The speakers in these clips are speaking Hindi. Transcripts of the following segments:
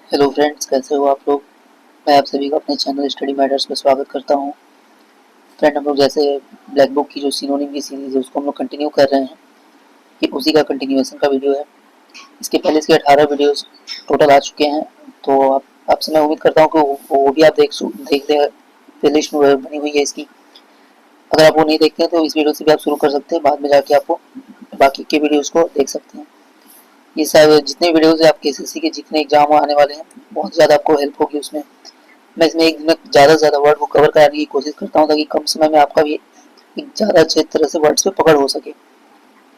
हेलो फ्रेंड्स, कैसे हो आप लोग। मैं आप सभी को अपने चैनल स्टडी मैटर्स पर स्वागत करता हूं। फ्रेंड, हम लोग जैसे ब्लैक बुक की जो सिनोनिम की सीरीज है उसको हम लोग कंटिन्यू कर रहे हैं। ये उसी का कंटिन्यूएशन का वीडियो है। इसके पहले इसके 18 वीडियोस टोटल आ चुके हैं। तो आपसे मैं उम्मीद करता हूँ कि वो भी आप देख दें। प्लेलिस्ट में बनी हुई है इसकी। अगर आप वो नहीं देखते हैं तो इस वीडियो से भी आप शुरू कर सकते हैं, बाद में जाके आपको बाकी के वीडियोज़ को देख सकते हैं। ये सारे जितने वीडियोज़ है आपके एसएससी के जितने एग्जाम आने वाले हैं, बहुत ज़्यादा आपको हेल्प होगी उसमें। मैं इसमें एक दिन में ज़्यादा से ज़्यादा वर्ड को कवर कराने की कोशिश करता हूँ, ताकि कम समय में आपका भी एक ज़्यादा अच्छे तरह से वर्ड्स पे पकड़ हो सके।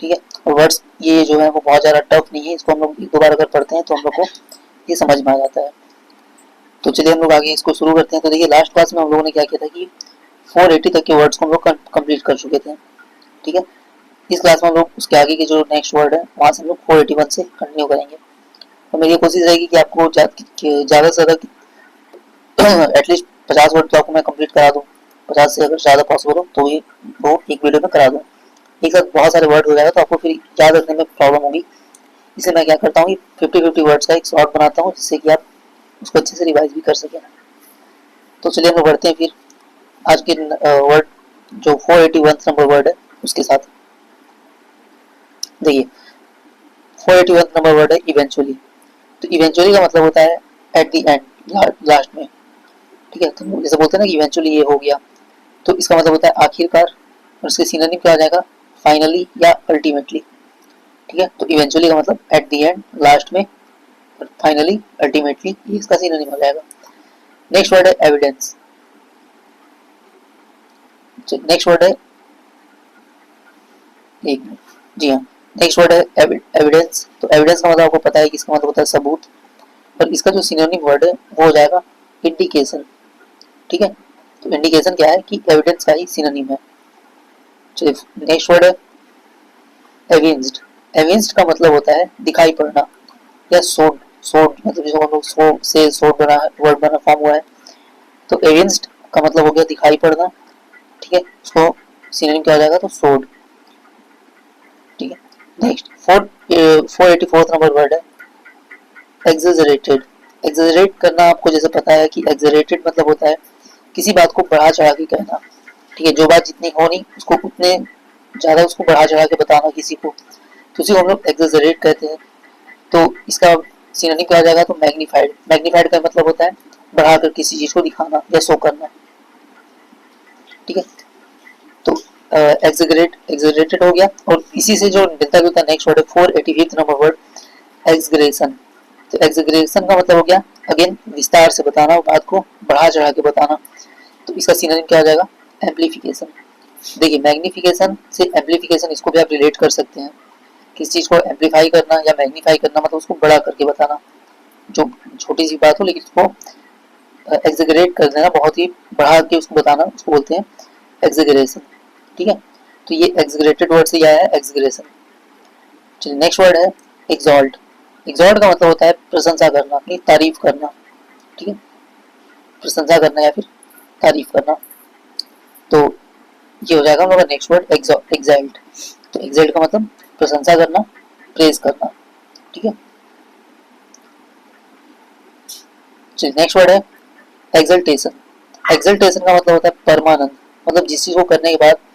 ठीक है। और वर्ड्स ये जो है वो बहुत ज़्यादा टफ नहीं है। इसको हम लोग एक दो बार अगर पढ़ते हैं तो हम लोग को ये समझ में आ जाता है। तो चलिए हम लोग आगे इसको शुरू करते हैं। तो देखिए, लास्ट क्लास में हम लोगों ने क्या किया था कि 480 तक के वर्ड्स को हम लोग कंप्लीट कर चुके थे। ठीक है। इस क्लास में हम लोग उसके आगे के जो नेक्स्ट वर्ड है वहाँ से हम लोग 481 से कंटिन्यू करेंगे। तो मेरी ये कोशिश रहेगी कि आपको ज़्यादा से ज़्यादा एटलीस्ट 50 वर्ड तो आपको मैं कंप्लीट करा दूँ। 50 से अगर ज़्यादा पॉसिबल हो तो ये वो एक वीडियो में करा दूँ। एक साथ बहुत सारे वर्ड हो जाएगा तो आपको फिर याद रखने में प्रॉब्लम होगी। इसलिए मैं क्या करता हूँ कि 50-50 वर्ड्स का एक शॉर्ट बनाता हूँ, जिससे कि आप उसको अच्छे से रिवाइज भी कर सकें। तो चलिए हम लोग बढ़ते हैं फिर आज के वर्ड जो 481 नंबर वर्ड है उसके साथ। देखिए, 481 नंबर वर्ड है इवेंचुअली। तो इवेंचुअली का मतलब होता है एट द एंड, लास्ट में। ठीक है। तो जैसे बोलते हैं ना कि इवेंचुअली ये हो गया, तो इसका मतलब होता है आखिरकार। और इसके सिनोनिम क्या आ जाएगा, फाइनली या अल्टीमेटली। ठीक है। तो इवेंचुअली का मतलब एट द एंड, लास्ट में। और फाइनली, अल्टीमेटली, ये इसका सिनोनिम हो जाएगा। नेक्स्ट वर्ड है एविडेंस। नेक्स्ट वर्ड है, एक मिनट, जी हाँ, नेक्स्ट वर्ड है एविडेंस। तो एविडेंस का मतलब आपको पता है कि इसका मतलब होता है सबूत। और इसका जो सिनोनिम वर्ड है वो हो जाएगा इंडिकेशन। ठीक है। तो इंडिकेशन क्या है कि एविडेंस का ही सिनोनिम है। चलिए नेक्स्ट वर्ड है एविंस्ड। एविंस्ड का मतलब होता है दिखाई पड़ना या सोड। सोड मतलब जिसको हम लोग सो से सोड बना वर्ड बना फॉर्म हुआ है। तो एविंस्ड का मतलब हो गया दिखाई पड़ना। ठीक है। उसको सिनोनिम क्या हो जाएगा, तो सोड। ठीक है। नेक्स्ट 484 नंबर वर्ड है एक्सेजरेटेड। एक्सेजरेट करना आपको जैसे पता है कि एक्सेजरेटेड मतलब होता है किसी बात को बढ़ा चढ़ा के कहना। ठीक है। जो बात जितनी हो नहीं उसको उतने ज्यादा उसको बढ़ा चढ़ा के बताना किसी को, तो उसी को हम लोग एक्सेजरेट कहते हैं। तो इसका सिनोनिम क्या आ जाएगा, तो मैग्नीफाइड। मैग्नीफाइड का मतलब होता है बढ़ाकर किसी चीज को दिखाना या शो करना। ठीक है। तो एक्सेजरेटेड हो गया। और इसी से जो मिलता जुलता नेक्स्ट वर्ड है 485 नंबर वर्ड एक्सग्रेशन। तो एक्सग्रेशन का मतलब हो गया अगेन विस्तार से बताना, बात को बढ़ा चढ़ा के बताना। तो इसका सिनोनिम क्या हो जाएगा, एम्पलीफिकेशन। देखिए, मैग्निफिकेशन से एम्पलीफिकेशन इसको भी आप रिलेट कर सकते हैं। किसी चीज को एम्पलीफाई करना या मैग्नीफाई करना मतलब उसको बड़ा करके बताना। जो छोटी सी बात हो लेकिन उसको एक्सेगरेट कर देना, बहुत ही बढ़ा के उसको बताना, उसको बोलते हैं एक्सेगरेशन। ठीक है। तो ये एक्सेगरेटेड वर्ड से आया है एक्सेगरेशन। चलिए नेक्स्ट वर्ड है एक्सॉल्ट। एक्सॉल्ट का मतलब होता है प्रशंसा करना, अपनी तारीफ करना। ठीक है। प्रशंसा करना या फिर तारीफ करना। तो ये हो जाएगा हमारा नेक्स्ट वर्ड एक्साइल्ट। तो एक्साइल्ट का मतलब प्रशंसा करना, प्रेज करना। ठीक है। चलिए नेक्स्ट वर्ड है एक्सल्टेशन। एक्सल्टेशन का मतलब होता है परमानंद। मतलब जिस चीज को करने के बाद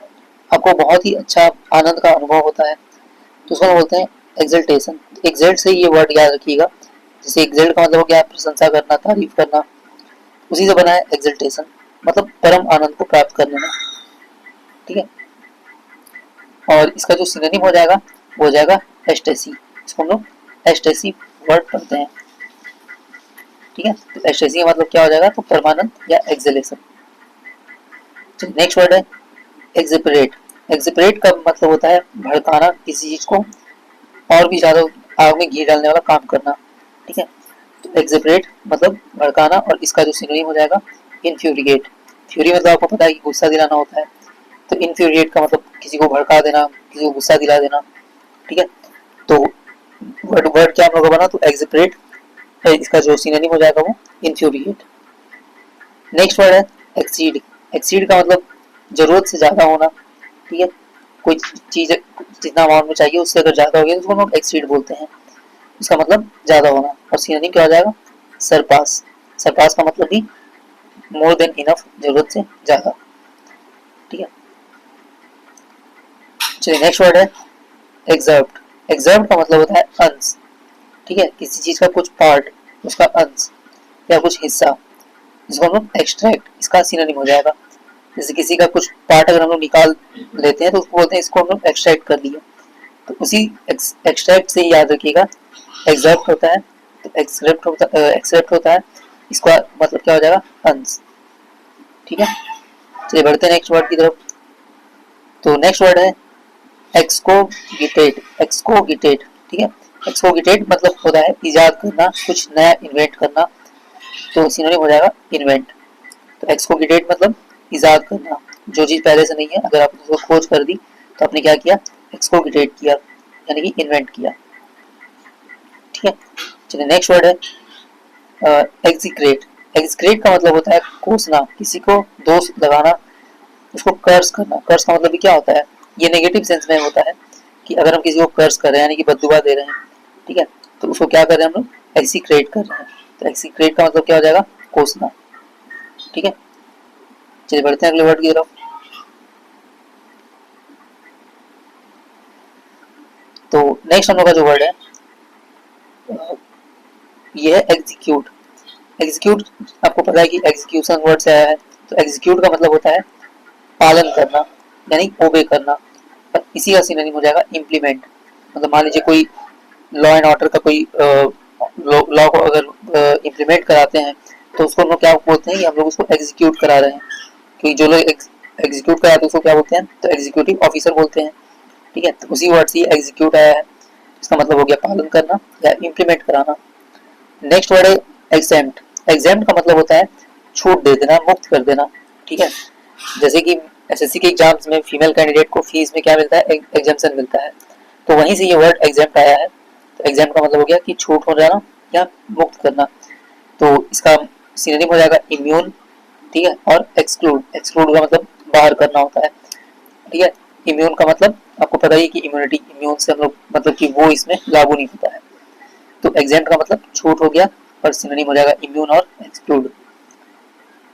आपको बहुत ही अच्छा आनंद का अनुभव होता है, तो उसको बोलते हैं एक्सल्टेशन। एक्सल्ट से ये वर्ड याद रखिएगा। जैसे एक्सल्ट का मतलब हो गया प्रशंसा करना, तारीफ करना, उसी से बना है एक्सल्टेशन, मतलब परम आनंद को प्राप्त करने में। ठीक है। और इसका जो सिनोनिम हो जाएगा वो हो जाएगा एस्टेसी। इसको हम लोग एस्टेसी वर्ड पढ़ते हैं। ठीक है। तो एस्टेसी का मतलब क्या हो जाएगा, तो परमानंद या एक्सलेशन। नेक्स्ट वर्ड है एक्सेपरेट। एक्सेपरेट का मतलब होता है भड़काना किसी चीज को, और भी ज्यादा आग में घी डालने वाला काम करना। ठीक है। तो एक्सेपरेट मतलब भड़काना, और इसका जो सिनोनिम हो जाएगा इन्फ्यूरिएट। फ्यूरी मतलब आपको पता है कि गुस्सा दिलाना होता है। तो इन्फ्यूरिएट का मतलब किसी को भड़का देना, किसी को गुस्सा दिला देना। ठीक है। तो वर्ड वर्ड क्या हम लोग का बना, तो एक्सेपरेट। इसका जो सिनोनिम हो जाएगा वो इन्फ्यूरिएट। नेक्स्ट वर्ड है एक्सीड। एक्सीड का मतलब जरूरत से ज्यादा होना। ठीक है। कोई चीज जितना अमाउंट में चाहिए उससे अगर ज्यादा हो गया तो उसको हम लोग एक्सीड बोलते हैं। इसका मतलब ज्यादा होना। और सिनोनिम क्या हो जाएगा, सरपास, सरपास का मतलब भी मोर देन इनफ, जरूरत से ज्यादा, ठीक है। चलिए नेक्स्ट वर्ड है एक्सर्प्ट। एक्सर्प्ट का मतलब होता है अंश, ठीक है, किसी चीज का कुछ पार्ट, उसका अंश या कुछ हिस्सा, जिसको हम लोग एक्सट्रैक्ट, इसका सिनोनिम हो जाएगा। जैसे किसी का कुछ पार्ट अगर हम लोग निकाल लेते हैं तो उसको बोलते हैं इसको हम लोग एक्सट्रैक्ट कर दिया, तो उसी एक्सट्रैक्ट से ही याद रखिएगा एक्सर्प्ट होता है, तो एक्सर्प्ट होता है, इसका मतलब क्या हो जाएगा अंश, ठीक है। चलिए बढ़ते हैं नेक्स्ट वर्ड की तरफ। तो नेक्स्ट वर्ड है एक्सकोगिटेट। एक्सकोगिटेट, ठीक है, एक्सकोगिटेट मतलब होता है इजाद करना, कुछ नया इन्वेंट करना, तो सिनोनिम हो जाएगा इन्वेंट। तो एक्सकोगिटेट मतलब इजाद करना, जो चीज पहले से नहीं है अगर आपने उसको खोज कर दी तो आपने क्या किया, एक्सकोगिटेट किया, यानी कि इन्वेंट किया, ठीक है। चलिए नेक्स्ट वर्ड है एक्जिक्रेट। एक्जिक्रेट का मतलब होता है कोसना, किसी को दोष लगाना, उसको कर्स करना। कर्स का मतलब भी क्या होता है, ये नेगेटिव सेंस में होता है कि अगर हम किसी को कर्स कर रहे हैं यानी कि बददुआ दे रहे हैं, ठीक है, तो उसको क्या कर रहे हैं हम लोग, एक्जिक्रेट कर रहे हैं। तो एक्जिक्रेट का मतलब क्या हो जाएगा, कोसना, ठीक है। चलिए बढ़ते हैं अगले वर्ड की तरफ। तो नेक्स्ट हम लोग का जो वर्ड है ये है एग्जीक्यूट। एग्जीक्यूट आपको पता है कि एग्जीक्यूशन वर्ड से आया है, तो एग्जीक्यूट का मतलब होता है पालन करना, यानी ओबे करना, पर इसी का सिनोनिम हो जाएगा इम्प्लीमेंट। मतलब मान लीजिए कोई लॉ एंड ऑर्डर का कोई लॉ को अगर इम्प्लीमेंट कराते हैं तो उसको हम लोग क्या बोलते हैं कि हम लोग उसको एग्जीक्यूट करा रहे हैं, क्योंकि जो लोग एग्जीक्यूट कराते हैं उसको क्या बोलते हैं, तो एग्जीक्यूटिव ऑफिसर बोलते हैं, ठीक है। तो उसी वर्ड से एग्जीक्यूट आया है, इसका मतलब हो गया पालन करना या इम्प्लीमेंट कराना। नेक्स्ट वर्ड है एग्जेम्प्ट। एग्जेम्प्ट का मतलब होता है छूट दे देना, मुक्त कर देना, ठीक है। जैसे कि एसएससी के एग्जाम्स में फीमेल कैंडिडेट को फीस में क्या मिलता है, एग्जाम्पशन मिलता है, तो वहीं से ये वर्ड एग्जेम्प्ट आया है। तो एग्जेम्प्ट का मतलब हो गया कि छूट हो जाना या मुक्त करना, तो इसका सिनोनिम हो जाएगा इम्यून, ठीक है, और एक्सक्लूड। एक्सक्लूड का मतलब बाहर करना होता है, ठीक है। इम्यून का मतलब आपको पता ही कि इम्यूनिटी, इम्यून से हम लोग मतलब कि वो इसमें लागू नहीं होता है, तो एग्जेम्प्ट का मतलब छूट हो गया और सिनोनिम हो जाएगा इम्यून और एक्सक्लूड।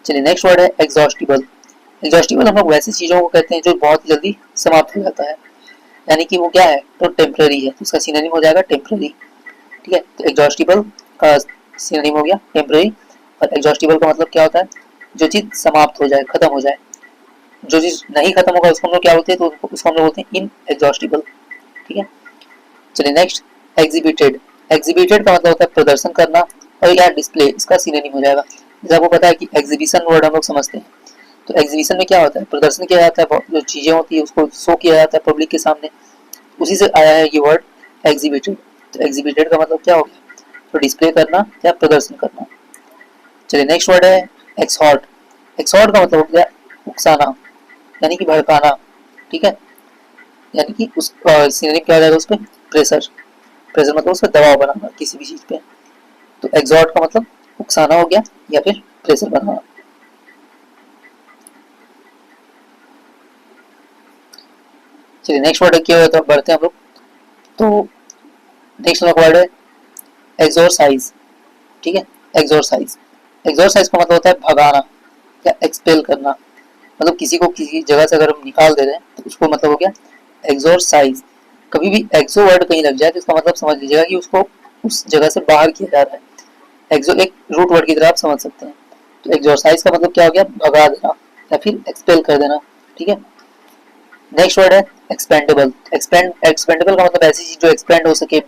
चलिए नेक्स्ट वर्ड है एग्जॉस्टिबल। एग्जॉस्टिबल हम लोग वैसी चीजों को कहते हैं जो बहुत जल्दी समाप्त हो जाता है, यानी कि वो क्या है, तो टेम्पररी है, तो इसका सिनोनिम हो जाएगा टेम्पररी, ठीक है। तो एग्जॉस्टिबल का सिनोनिम हो गया टेम्पररी, और एग्जॉस्टिबल का मतलब क्या होता है, जो चीज समाप्त हो जाए, खत्म हो जाए। जो चीज नहीं खत्म होगा उसको हम लोग क्या बोलते हैं, तो उसको हम लोग बोलते हैं इन एग्जॉस्टिबल, ठीक है। चलिए नेक्स्ट एग्जिबिटेड। एग्जिबिटेड का मतलब होता है प्रदर्शन करना, और या डिस्प्ले, इसका सिनोनिम हो जाएगा। जैसे आपको पता है कि एग्जीबिशन वर्ड हम लोग समझते हैं, तो एग्जीबिशन में क्या होता है, प्रदर्शन किया जाता है, जो चीजें होती है उसको शो किया जाता है पब्लिक के सामने, उसी से आया है ये वर्ड एग्जीबिटेड। तो एग्जीबिटेड का मतलब क्या हो गया, तो डिस्प्ले करना या प्रदर्शन करना। चलिए नेक्स्ट वर्ड है एक्सहॉर्ट। एक्सहॉर्ट का मतलब हो गया उकसाना, यानी कि भड़काना, ठीक है, यानी कि उस सिनोनिम क्या हो जाएगा उस पर, प्रेशर। प्रेशर मतलब उस पर दबाव बनाना किसी भी चीज पे, तो एक्सहॉर्ट का मतलब उकसाना हो गया या फिर प्रेशर बनाना। चलिए नेक्स्ट वर्ड क्या है, तो बढ़ते हैं हम लोग। तो नेक्स्ट वर्ड है एक्सोरसाइज, ठीक है। एक्सोरसाइज, एक्सोरसाइज का मतलब होता है भगाना या एक्सपेल करना, मतलब किसी को किसी जगह से अगर हम निकाल दे रहे हैं तो उसको मतलब हो गया एक्सोरसाइज। कभी भी एक्सो वर्ड कहीं लग जाए तो इसका मतलब समझ लीजिएगा कि उसको उस जगह से बाहर किया जा रहा है। एक्सो एक रूट वर्ड की तरह आप समझ सकते हैं। तो एक्सोरसाइज का मतलब क्या हो गया, भगा देना या फिर एक्सपेल कर देना, ठीक है। नेक्स्ट वर्ड है एक्सपेंडेबल। एक्सपेंडेबल का मतलब ऐसी चीज जो एक्सपेंड हो सके,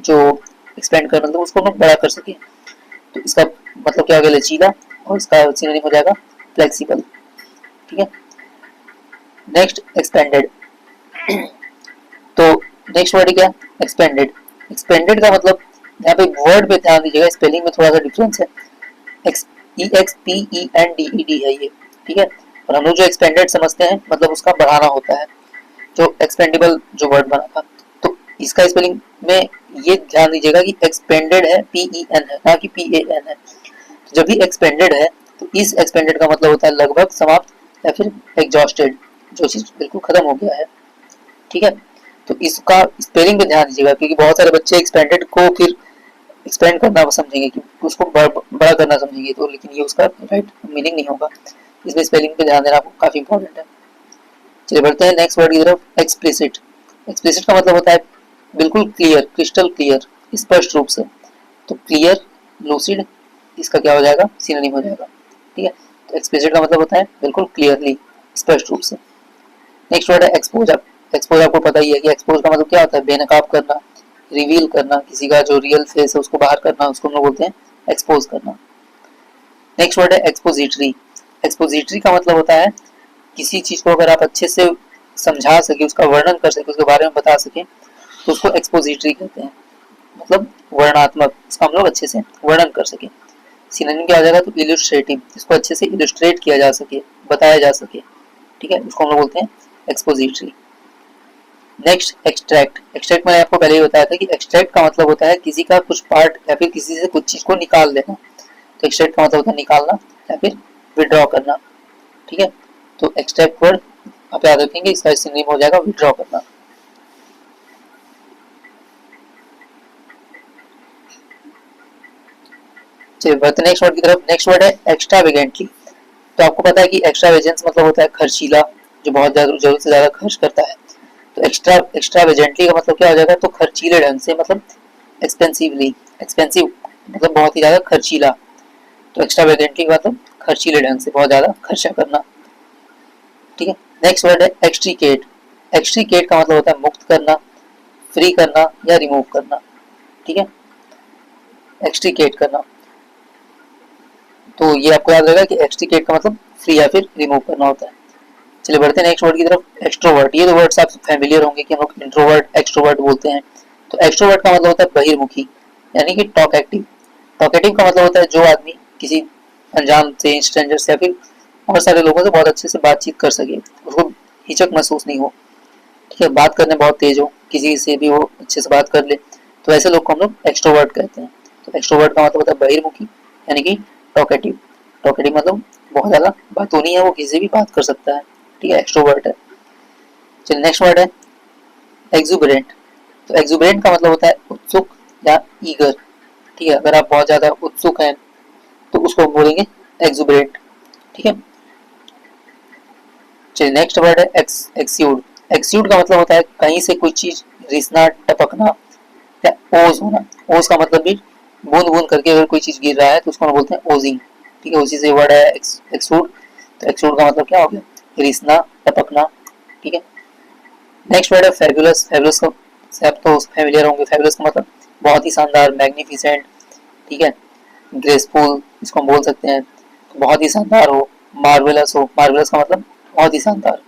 जो एक्सपेंड कर मतलब उसको हम बड़ा कर सके, तो इसका मतलब क्या हो गया, लचीला, और इसका सिनोनिम हो जाएगा फ्लेक्सिबल, ठीक है। Next expanded. तो नेक्स्ट वर्ड क्या, एक्सपेंडेड। एक्सपेंडेड का मतलब यहाँ पे वर्ड पे ध्यान दीजिएगा, स्पेलिंग में थोड़ा सा डिफरेंस है, EXPENDED है ये, ठीक है। और हम लोग जो एक्सपेंडेड समझते हैं मतलब उसका बढ़ाना होता है, जो एक्सपेंडेबल जो वर्ड बना था, तो इसका स्पेलिंग में ये ध्यान दीजिएगा कि एक्सपेंडेड है PEN है, ना कि PAN है। तो जब भी एक्सपेंडेड है तो इस एक्सपेंडेड का मतलब होता है लगभग समाप्त या फिर एग्जॉस्टेड, जो चीज बिल्कुल खत्म हो गया है, ठीक है। तो इसका स्पेलिंग पे ध्यान दीजिएगा, क्योंकि बहुत सारे बच्चे एक्सपेंडेड को फिर एक्सपेंड करना समझेंगे कि उसको बड़ा करना समझेंगे, तो लेकिन ये उसका राइट मीनिंग नहीं होगा, इसमें स्पेलिंग पे ध्यान देना आपको काफी इंपॉर्टेंट है। चलिए बढ़ते हैं नेक्स्ट वर्ड की तरफ, एक्सप्लिसिट। एक्सप्लिसिट का मतलब होता है बिल्कुल क्लियर, क्रिस्टल क्लियर, स्पष्ट रूप से। तो क्लियर, लूसिड, इसका क्या हो जाएगा, सिनोनिम हो जाएगा। ठीक है, तो एक्सप्लिसिट का मतलब होता है बिल्कुल क्लियरली, स्पष्ट रूप से। नेक्स्ट वर्ड है एक्सपोज। एक्सपोज आपको पता ही है कि एक्सपोज का मतलब क्या होता है, बेनकाब करना, रिवील करना, किसी का जो रियल फेस है उसको बाहर करना, उसको हम लोग बोलते हैं एक्सपोज करना। नेक्स्ट वर्ड है एक्सपोजिटरी। एक्सपोजिटरी का मतलब होता है किसी चीज को अगर आप अच्छे से समझा सके, उसका वर्णन कर सके, उसके बारे में बता सके, तो उसको एक्सपोजिटरी कहते हैं, मतलब वर्णात्मक, इसका हम लोग अच्छे से वर्णन कर सके। सिनोनिम क्या हो जाएगा, तो इलस्ट्रेटिव, इसको अच्छे से इलस्ट्रेट किया जा सके, बताया जा सके। ठीक है, उसको हम लोग बोलते हैं एक्सपोजिटरी। Next extract. एक्सट्रैक्ट मैंने आपको पहले ही बताया था कि एक्सट्रैक्ट का मतलब होता है किसी का कुछ पार्ट या फिर किसी से कुछ चीज को निकाल लेना। तो एक्सट्रैक्ट का मतलब होता है निकालना या फिर विड्रॉ करना। ठीक है, तो एक्सट्रैक्ट वर्ड आप याद रखेंगे, इसका सिनोनिम हो जाएगा विड्रॉ करना। चलिए बढ़ते नेक्स्ट वर्ड की तरफ। नेक्स्ट वर्ड है एक्स्ट्रावेगेंटली। तो आपको पता है कि एक्स्ट्रावेजेंस मतलब होता है खर्चीला, जो बहुत ज्यादा जरूरत से ज्यादा खर्च करता है। तो एक्स्ट्रावेजेंटली का मतलब क्या हो जाएगा, तो खर्चीले ढंग से, मतलब एक्सपेंसिवली, एक्सपेंसिव मतलब बहुत ही ज्यादा खर्चीला। तो एक्स्ट्रावेगेंटली का मतलब खर्चीले ढंग से, बहुत ज्यादा खर्चा करना। ठीक है, नेक्स्ट वर्ड है एक्सट्रीकेट। एक्सट्रीकेट का मतलब होता है मुक्त करना, फ्री करना या रिमूव करना। ठीक है, एक्सट्रीकेट करना। तो ये आपको याद रहेगा कि एक्सट्रीकेट का मतलब फ्री या फिर रिमूव करना होता है। चलिए बढ़ते हैं नेक्स्ट वर्ड की तरफ, एक्सट्रोवर्ट। ये दो वर्ड्स आप फैमिलियर होंगे कि हम लोग इंट्रोवर्ट एक्सट्रोवर्ट बोलते हैं। तो एक्सट्रोवर्ट का मतलब होता है बहिर्मुखी, यानी कि टॉकएटिव। टॉकएटिव का मतलब होता है जो आदमी किसी अनजान से, स्ट्रेंजर से या फिर बहुत सारे लोगों से बहुत अच्छे से बातचीत कर सके, उसको हिचक महसूस नहीं हो। ठीक है, बात करने बहुत तेज हो, किसी से भी वो अच्छे से बात कर ले, तो ऐसे लोग को हम लोग एक्सट्रोवर्ट कहते हैं। तो एक्सट्रोवर्ट का मतलब होता है बहिर्मुखी, यानी कि टॉकएटिव। टॉकएटिव मतलब बहुत ज्यादा बातूनी है, वो किसी से भी बात कर सकता है। ठीक है, एक्सट्रोवर्ट है। चलिए नेक्स्ट वर्ड है एक्सुबरेंट। तो एक्सुबरेंट का मतलब होता है उत्सुक या ईगर। ठीक है, अगर आप बहुत ज्यादा उत्सुक हैं तो उसको बोलेंगे एक्सुबरेंट। ठीक है, चलिए नेक्स्ट वर्ड है एक्स्यूड। एक्स्यूड का मतलब होता है कहीं से कोई चीज रिसना, टपकना या ओज होना। ओज का मतलब भी बूंद बूंद करके अगर कोई चीज गिर रहा है तो उसको हम बोलते हैं ओजिंग। ठीक है, उसी से वर्ड है एक्सूड। तो एक्सूड का मतलब क्या हो गया, रिसना, टपकना। ठीक है, नेक्स्ट वर्ड है फेबुलस। फेबुलस का से आप तो फैमिलियर होंगे। फेबुलस का मतलब बहुत ही शानदार, मैग्निफिसेंट। ठीक है, ग्रेसफुल, इसको हम बोल सकते हैं, बहुत ही शानदार हो, मार्वेलस हो। मार्वेलस का मतलब बहुत ही शानदार।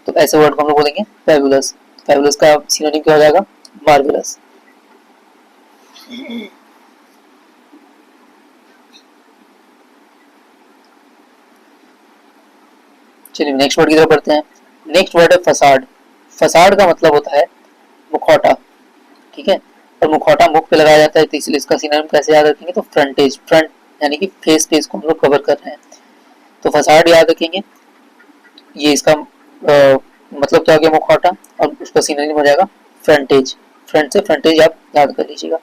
तो ऐसे वर्ड को हम लोग बोलेंगे फेबुलस। फेबुलस का सिनोनिम क्या हो जाएगा, मार्वेलस। चलिए नेक्स्ट वर्ड की तरफ बढ़ते हैं। नेक्स्ट वर्ड है फसाड। फसाड का मतलब होता है मुखौटा। ठीक है, और मुखौटा मुख पे लगाया जाता है, तो इसलिए इसका सिनोनिम कैसे याद रखेंगे, तो फ्रंटेज, फ्रंट यानी कि फेस, फेस को हम लोग कवर कर रहे हैं, तो फसाड याद रखेंगे। ये इसका मतलब क्या हो गया, मुखौटा, और उसका सिनोनिम हो जाएगा फ्रंटेज। फ्रंट से फ्रंटेज आप याद कर लीजिएगा।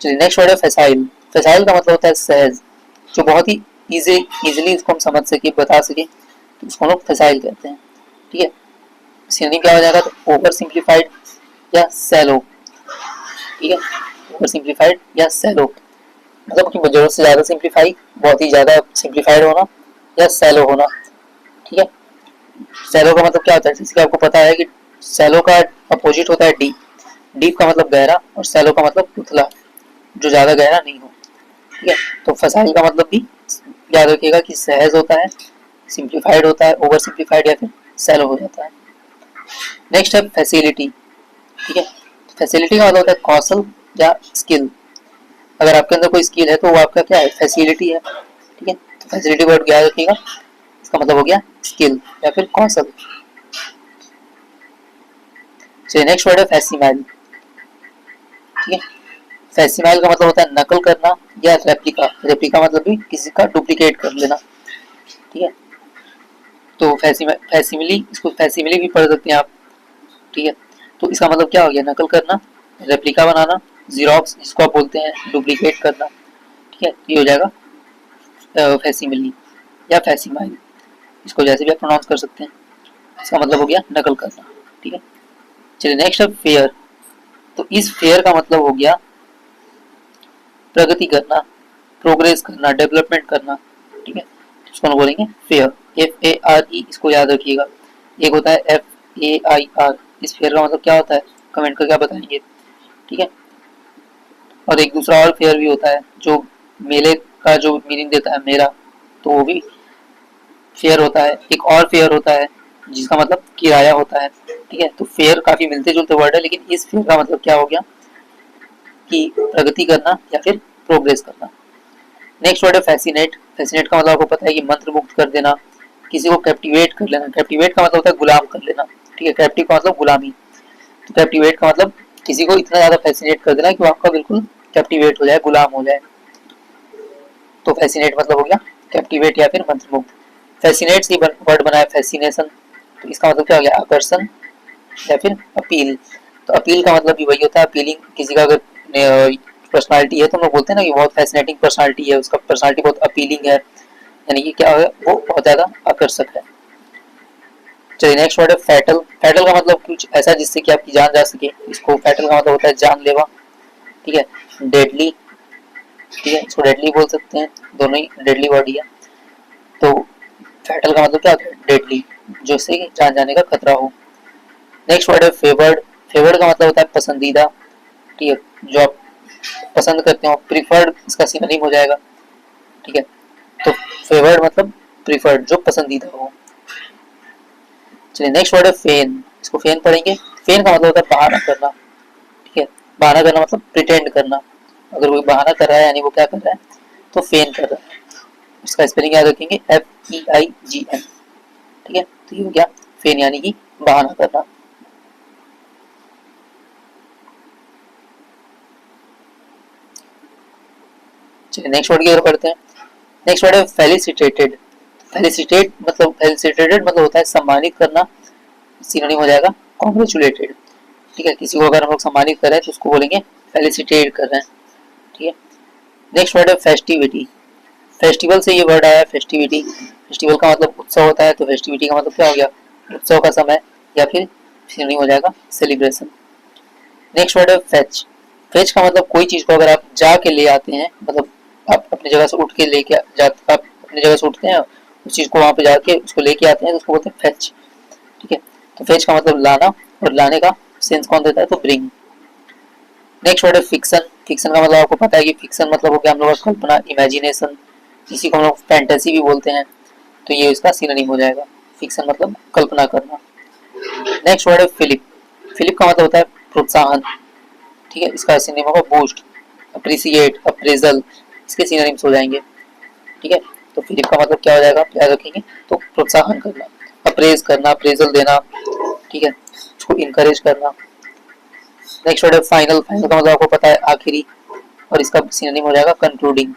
चलिए नेक्स्ट वर्ड है फैसाइल। फैसाइल का मतलब होता है सहज, जो बहुत ही इजीली उसको हम समझ सके, बता सके, तो उसको हम लोग फैसाइल कहते हैं। ठीक है, सिनोनिम क्या हो जाएगा, तो ओवर सिंप्लीफाइड या सैलो। ठीक है, ओवर सिंप्लीफाइड या सैलो मतलब कि जरूरत से ज्यादा सिंप्लीफाई, बहुत ही ज्यादा सिंप्लीफाइड होना, या सैलो होना। ठीक है, सैलो का मतलब क्या होता है, जैसे कि आपको पता है कि सैलो का अपोजिट होता है डीप। डीप का मतलब गहरा और सैलो का मतलब उथला, जो ज्यादा गहरा नहीं हो। ठीक है, तो फसाइल का मतलब भी याद रखिएगा कि सहज होता है, सिंप्लीफाइड होता है, ओवर सिंप्लीफाइड या फिर सैलो हो जाता है। नेक्स्ट है फैसिलिटी। ठीक है, फैसिलिटी का मतलब होता है कौशल या स्किल। अगर आपके अंदर कोई स्किल है तो वो आपका क्या है, फैसिलिटी है। ठीक है, तो फैसिलिटी वर्ड याद रखिएगा, इसका मतलब हो गया स्किल या फिर कौशल। चलिए नेक्स्ट वर्ड है फैसिमाइल। ठीक है, फैसिमाइल का मतलब होता है नकल करना या रेप्लिका। रेप्लिका मतलब भी किसी का डुप्लीकेट कर लेना। ठीक है, तो फैसिमिली, इसको फैसिमिली भी पढ़ सकते हैं आप। ठीक है, तो इसका मतलब क्या हो गया, नकल करना, रेप्लिका बनाना जीरोक्स जिसको आप बोलते हैं डुप्लीकेट करना, ठीक है, ये हो जाएगा फैसिमिली या फैसिमाइल, इसको जैसे भी आप प्रोनाउंस कर सकते हैं, इसका मतलब हो गया नकल करना, ठीक है। चलिए नेक्स्ट है फेयर। तो इस फेयर का मतलब हो गया प्रगति करना, प्रोग्रेस करना, डेवलपमेंट करना, ठीक है, इसको हम बोलेंगे फेयर, FARE, इसको याद रखिएगा। एक होता है FAIR, इस फेयर का मतलब क्या होता है कमेंट करके आप बताएंगे, ठीक है। और एक दूसरा और फेयर भी होता है जो मेले का जो मीनिंग देता है मेरा, तो वो भी फेयर होता है। एक और फेयर होता है जिसका मतलब किराया होता है, ठीक है। तो फेयर काफी मिलते जुलते वर्ड है, लेकिन इस फेयर का मतलब क्या हो गया कि प्रगति करना या फिर प्रोग्रेस करना। नेक्स्ट वर्ड है फैसिनेट। फैसिनेट का मतलब आपको पता है कि मंत्र मुग्ध कर देना, किसी को कैप्टिवेट कर लेना। कैप्टिवेट का मतलब होता है गुलाम कर लेना, ठीक है, कैप्टिव का मतलब गुलामी। तो कैप्टिवेट का मतलब किसी को इतना ज्यादा फैसिनेट कर देना कि वो आपका बिल्कुल कैप्टिवेट हो जाए, गुलाम हो जाए। तो फैसिनेट मतलब हो गया कैप्टिवेट या फिर मंत्रमुग्ध। फैसिनेट से वर्ड बना है फैसिनेशन, तो इसका मतलब क्या हो गया आकर्षण या फिर अपील। तो अपील का मतलब भी वही होता है, अपीलिंग। किसी का अगर पर्सनालिटी है तो हम लोग बोलते हैं ना कि बहुत फैसिनेटिंग पर्सनालिटी है, उसका पर्सनालिटी बहुत अपीलिंग है, यानी कि क्या है वो बहुत ज्यादा आकर्षक है। चलिए नेक्स्ट वर्ड है फैटल। फैटल का मतलब कुछ ऐसा जिससे कि आपकी जान जा सके, इसको फैटल का मतलब होता है जानलेवा, ठीक है। डेडली, ठीक है, इसको डेडली बोल सकते हैं, दोनों ही डेडली वर्ड ही है। तो फैटल का मतलब क्या होता है डेडली, जिससे जान जाने का खतरा हो। नेक्स्ट वर्ड है फेवर्ड। फेवर्ड का मतलब होता है पसंदीदा, ठीक है, जो आप पसंद करते हो। प्रीफर्ड इसका सिनोनिम हो जाएगा, ठीक है। तो फेवर्ड मतलब प्रीफर्ड, जो पसंदीदा हो। चलिए नेक्स्ट वर्ड है फेन। इसको फेन पढ़ेंगे। फेन का मतलब होता है बहाना करना, ठीक है। बहाना करना मतलब प्रिटेंड करना। अगर कोई बहाना कर रहा है यानी वो क्या कर रहा है तो फेन कर रहा है। इसका स्पेलिंग याद रखेंगे FEIGN, ठीक है। तो ये हो गया फेन यानी कि बहाना करना। चलिए नेक्स्ट वर्ड की ओर बढ़ते हैं। नेक्स्ट वर्ड है फेलिसिटेटेड। फेलिसिटेट मतलब फेलिसिटेटेड मतलब होता है सम्मानित करना, सिनोनिम हो जाएगा कॉन्ग्रेचुलेटेड, ठीक है। किसी को अगर हम लोग सम्मानित कर रहे हैं तो उसको बोलेंगे फेलिसिटेट कर रहे हैं, ठीक है। नेक्स्ट वर्ड है फेस्टिविटी। फेस्टिवल से ये वर्ड आया है फेस्टिविटी। फेस्टिवल का मतलब उत्सव होता है, तो फेस्टिविटी का मतलब क्या हो गया उत्सव का समय या फिर सिनोनिम हो जाएगा सेलिब्रेशन। नेक्स्ट वर्ड है फेच। फेच का मतलब कोई चीज को अगर आप जाके ले आते हैं, मतलब आप अपनी जगह से उठ के लेके जाते, आप अपनी जगह से उठते हैं उस चीज को वहां पे जाके उसको लेके आते हैं तो उसको बोलते हैं फेच, ठीक है। तो फेच का मतलब लाना, और लाने का सेंस कौन देता है तो ब्रिंग। नेक्स्ट वर्ड है फिक्सन। फिक्सन का मतलब आपको पता है कि फिक्सन मतलब हो गया हम लोग का कल्पना, इमेजिनेशन, इसी को हम लोग फैंटेसी भी बोलते हैं, तो ये इसका सिनोनिम हो जाएगा। फिक्सन मतलब कल्पना करना। नेक्स्ट वर्ड है फिलिप। फिलिप का मतलब होता है प्रोत्साहन, ठीक है, इसका सिनोनिम होगा बूस्ट, अप्रिसिएट, अप्रेजल, इसके सिनोनिम्स हो जाएंगे, ठीक है। तो फिलिप का मतलब क्या हो जाएगा याद रखेंगे तो प्रोत्साहन करना, अप्रेज करना, अप्रेजल देना, ठीक है, उसको इनकरेज करना। नेक्स्ट वर्ड है फाइनल। फाइनल का मतलब आपको पता है आखिरी, और इसका सिनोनिम हो जाएगा कंक्लूडिंग।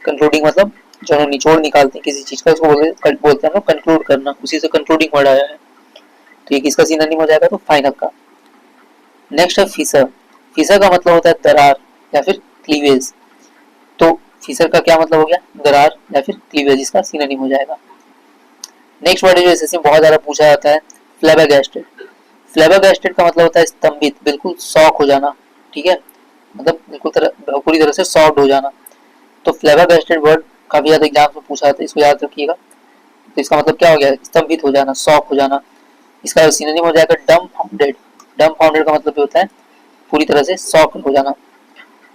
कंक्लूडिंग मतलब जो हम निचोड़ निकालते हैं किसी चीज का, उसको बोलते हैं कंक्लूड करना, उसी से कंक्लूडिंग वर्ड आया है, तो ये किसका सिनोनिम हो जाएगा तो फाइनल का। नेक्स्ट है फिसर। फिसर का मतलब होता है दरार या फिर क्लीवेज। तो फिसर का क्या मतलब हो गया दरार या फिर क्लीवेज, इसका सिनोनिम हो जाएगा। नेक्स्ट वर्ड है जो एसएससी में बहुत ज्यादा पूछा जाता है फ्लैबागैस्टेड। फ्लैबागैस्टेड का मतलब होता है स्तंभित, बिल्कुल शॉक हो जाना, ठीक है, मतलब बिल्कुल पूरी तरह से शॉक्ड हो जाना। तो फ्लैबागैस्टेड वर्ड काफी ज्यादा एग्जाम में पूछा जाता है, इसको याद रखिएगा। तो इसका मतलब क्या हो गया स्तंभित हो जाना, शॉक हो जाना। इसका सिनोनिम हो जाएगा डम फाउंडेड। डम फाउंडेड का मतलब होता है पूरी तरह से शॉक हो जाना।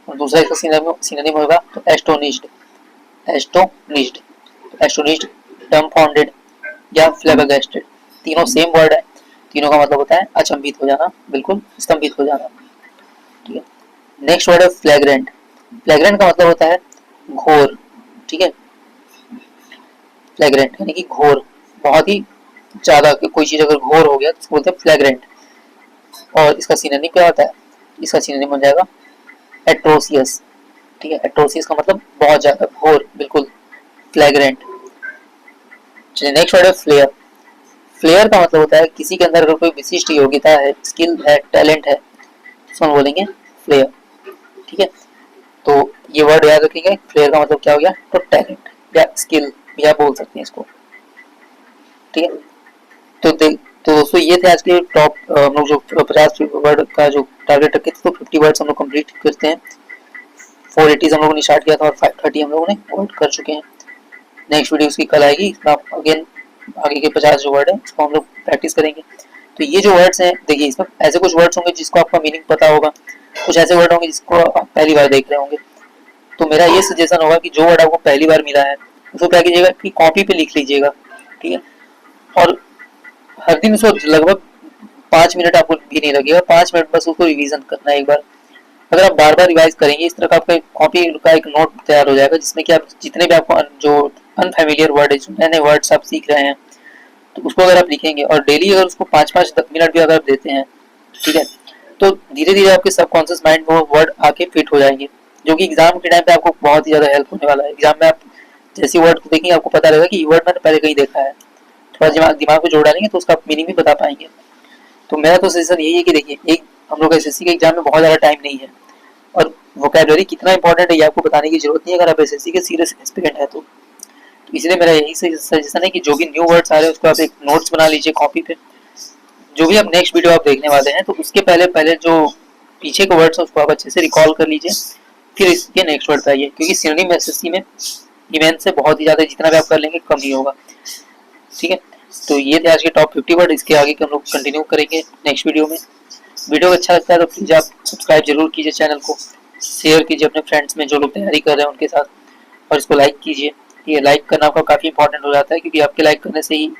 और दूसरा इसका सिनोनिम होगा तो एस्टोनिश्ड। एस्टोनिश्ड, एस्टोनिश्ड, डम फाउंडेड या फ्लैबागैस्टेड, तीनों सेम वर्ड है, तीनों का मतलब होता है अचंभित हो जाना, बिल्कुल स्तंभित हो जाना, ठीक है। नेक्स्ट वर्ड है फ्लैग्रेंट। फ्लैग्रेंट का मतलब होता है घोर, ठीक है। फ्लैग्रेंट यानी कि घोर, बहुत ही ज्यादा, कोई चीज अगर घोर हो गया तो बोलते हैं फ्लैग्रेंट। और इसका सिनोनिम क्या होता है, इसका सिनोनिम हो जाएगा एट्रोसियस, ठीक है। एट्रोसियस का मतलब बहुत ज्यादा घोर, बिल्कुल फ्लैग्रेंट। चलिए नेक्स्ट वर्ड है फ्लेयर। फ्लेयर का मतलब होता है किसी के अंदर अगर कोई विशिष्ट योग्यता है, स्किल है, टैलेंट है, तो हम बोलेंगे फ्लेयर। ठीक है, तो ये वर्ड याद रखेंगे। फ्लेयर का मतलब क्या हो गया, तो टैलेंट या स्किल या बोल सकते हैं इसको, ठीक है। तो तो दोस्तों ये थे आज के टॉप हम लोग जो 50 वर्ड का जो टारगेट रखे थे, तो 50 वर्ड्स हम लोग कंप्लीट करते हैं। 480 हम लोगों ने स्टार्ट किया था और 530 हम लोगों ने वर्ड कर चुके हैं। नेक्स्ट वीडियो उसकी कल आएगी, अगेन आगे के 50 जो वर्ड है उसको हम लोग प्रैक्टिस करेंगे। तो ये जो वर्ड्स हैं देखिए, इसमें ऐसे कुछ वर्ड्स होंगे जिसको आपका मीनिंग पता होगा, कुछ ऐसे वर्ड होंगे जिसको आप पहली बार देख रहे होंगे। तो मेरा ये सजेशन होगा कि जो वर्ड आपको पहली बार मिला है उसको क्या कीजिएगा कि कॉपी पे लिख लीजिएगा, ठीक है। और हर दिन उसको लगभग 5 मिनट आपको भी नहीं लगेगा, 5 मिनट बस उसको रिवीजन करना है एक बार। अगर आप बार बार रिवाइज करेंगे इस तरह का आपका कॉपी का एक नोट तैयार हो जाएगा, जिसमें कि आप जितने भी आपको जो अनफेमिलियर वर्ड है, जो नए नए वर्ड्स आप सीख रहे हैं, तो उसको अगर आप लिखेंगे और डेली अगर उसको 5-5 मिनट भी अगर आप देते हैं, ठीक है, तो धीरे धीरे आपके सबकॉन्शियस माइंड में वो वर्ड आके फिट हो जाएंगे, जो कि एग्जाम के टाइम पे आपको बहुत ही ज्यादा हेल्प होने वाला है। एग्जाम में आप जैसी वर्ड को देखेंगे आपको पता रहेगा कि ये वर्ड मैंने पहले कहीं देखा है, थोड़ा दिमाग को जोड़ डालेंगे तो उसका मीनिंग भी बता पाएंगे। तो मेरा तो सजेशन यही है कि देखिए, एक हम लोग एसएससी के एग्जाम में बहुत ज़्यादा टाइम नहीं है, और वोकैबुलरी कितना इंपॉर्टेंट है ये आपको बताने की जरूरत नहीं है अगर आप एसएससी के सीरियस एस्पिरेंट है तो। इसलिए मेरा यही सजेशन है कि जो भी न्यू वर्ड्स आ रहे हैं उसको आप एक नोट्स बना लीजिए कॉपी पे। जो भी आप नेक्स्ट वीडियो आप देखने वाले हैं तो उसके पहले पहले जो पीछे के वर्ड्स हैं उसको आप अच्छे से रिकॉल कर लीजिए, फिर इसके नेक्स्ट वर्ड पे आइए, क्योंकि सिनोनिम एसएससी में इवेंट से बहुत ही ज़्यादा जितना भी आप कर लेंगे कम ही होगा, ठीक है। तो ये थे आज के टॉप 50 वर्ड, इसके आगे के हम लोग कंटिन्यू करेंगे नेक्स्ट वीडियो में। वीडियो अच्छा लगता है तो प्लीज़ आप सब्सक्राइब जरूर कीजिए चैनल को, शेयर कीजिए अपने फ्रेंड्स में जो लोग तैयारी कर रहे हैं उनके साथ, और इसको लाइक कीजिए। ये लाइक करना आपका काफ़ी इंपॉर्टेंट हो जाता है, क्योंकि आपके लाइक करने से ही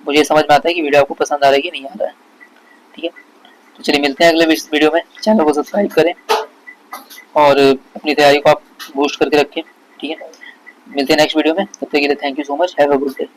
मुझे समझ में आता है कि वीडियो आपको पसंद आ रहा है कि नहीं आ रहा है, ठीक है। तो चलिए मिलते हैं अगले वीडियो में, चैनल को सब्सक्राइब करें और अपनी तैयारी को आप बूस्ट करके रखें, ठीक है। मिलते हैं नेक्स्ट वीडियो में, तब तक के लिए thank you so much, have a good day.